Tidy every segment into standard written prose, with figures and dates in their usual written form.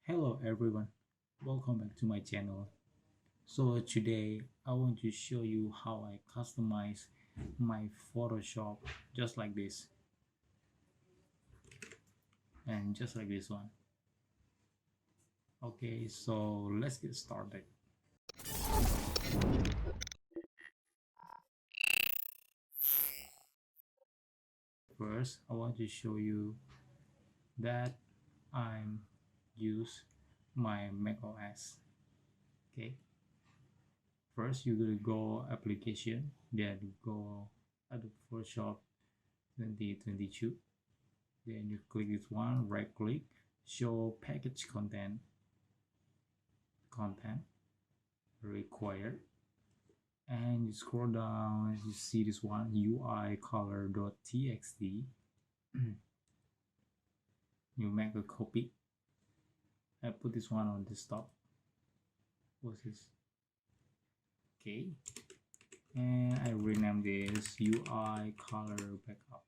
Hello everyone, welcome back to my channel. So today I want to show you how I customize my Photoshop just like this and just like this one. Okay, so let's get started. First, I want to show you that I'm use my macOS. Okay, first you're gonna go application, then go Adobe Photoshop 2022. Then you click this one, right click, show package content required, and you scroll down, you see this one, UIColor.txt. You make a copy. I put this one on desktop. What's this? Okay, and I rename this UI color backup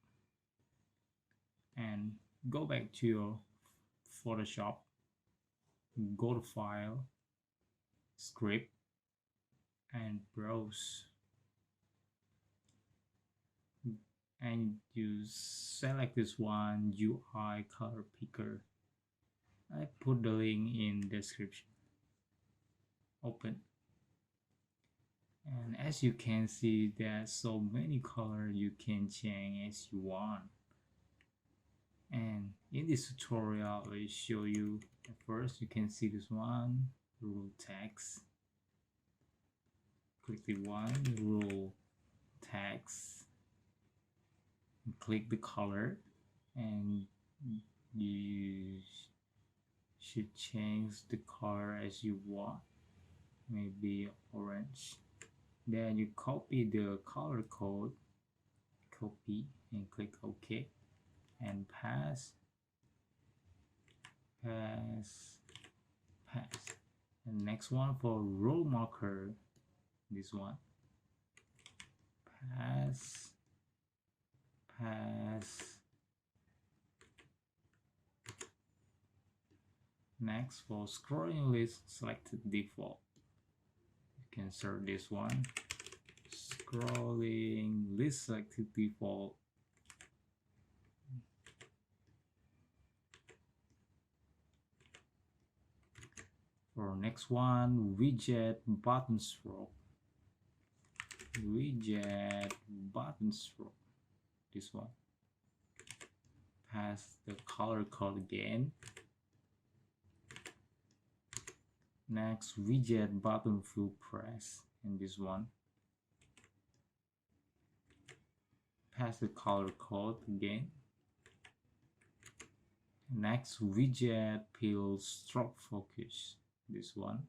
and go back to your Photoshop, go to file, script, and browse, and you select this one, UI color picker. I put the link in description. Open, and as you can see, there's so many colors you can change as you want. And in this tutorial I will show you, first you can see this one, RulerText. Click the one, RulerText, and click the color, and you should change the color as you want, maybe orange. Then you copy the color code, copy, and click OK, and pass. And next one for rule marker, this one, pass. Next for ScrollingListSelectedDefault, you can search this one, ScrollingListSelectedDefault. For next one, WidgetButtonStroke, this one, pass the color code again. Next, WidgetButtonFillPressed, and this one, pass the color code again. Next, WidgetPillStrokeFocused, this one,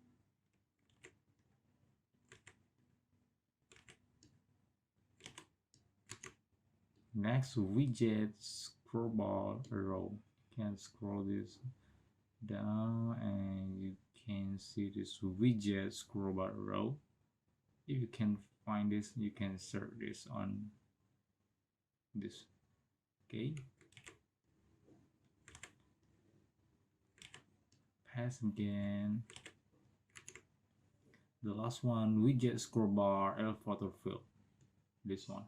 next, WidgetScrollbarArrows. You can scroll this down and you can see this WidgetScrollbarArrows. If you can find this, you can search this on this. Okay, pass again. The last one, WidgetScrollbarElevatorFill, this one.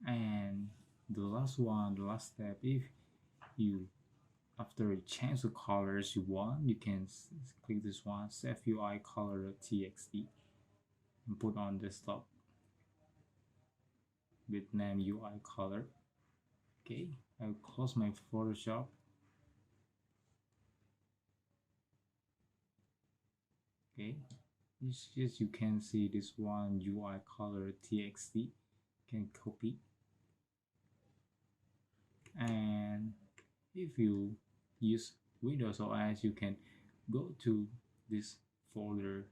And the last one, the last step, if you, after you change the colors you want, you can click this one, save UIColor.txt, and put on desktop with name UI color. Okay, I'll close my Photoshop. Okay, just you can see this one, UI color.txt, can copy. And if you use Windows OS, you can go to this folder,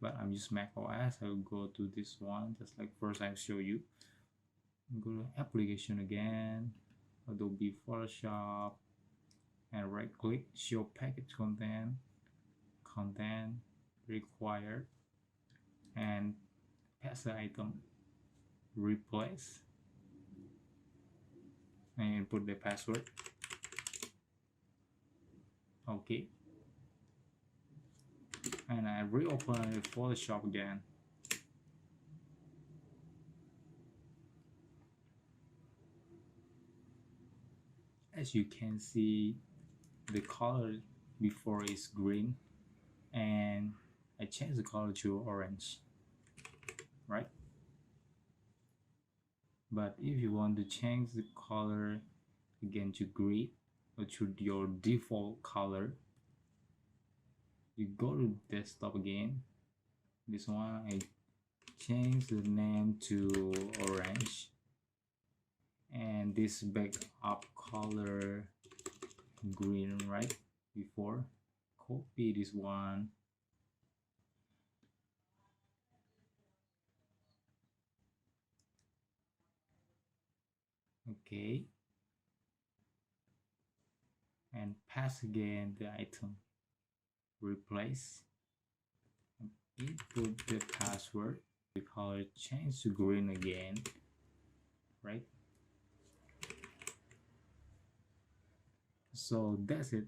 but I'm using Mac OS. I'll go to this one, just like first I'll show you. Go to application again, Adobe Photoshop, and right click, show package content required, and paste the item, replace, and put the password. Okay, and I reopen Photoshop again. As you can see, the color before is green, and I change the color to orange, right? But if you want to change the color again to green or to your default color, you go to desktop again. This one I change the name to orange, and this backup color green, right? Before, copy this one, okay, and pass again the item, replace, input the password, the color change to green again, right? So that's it.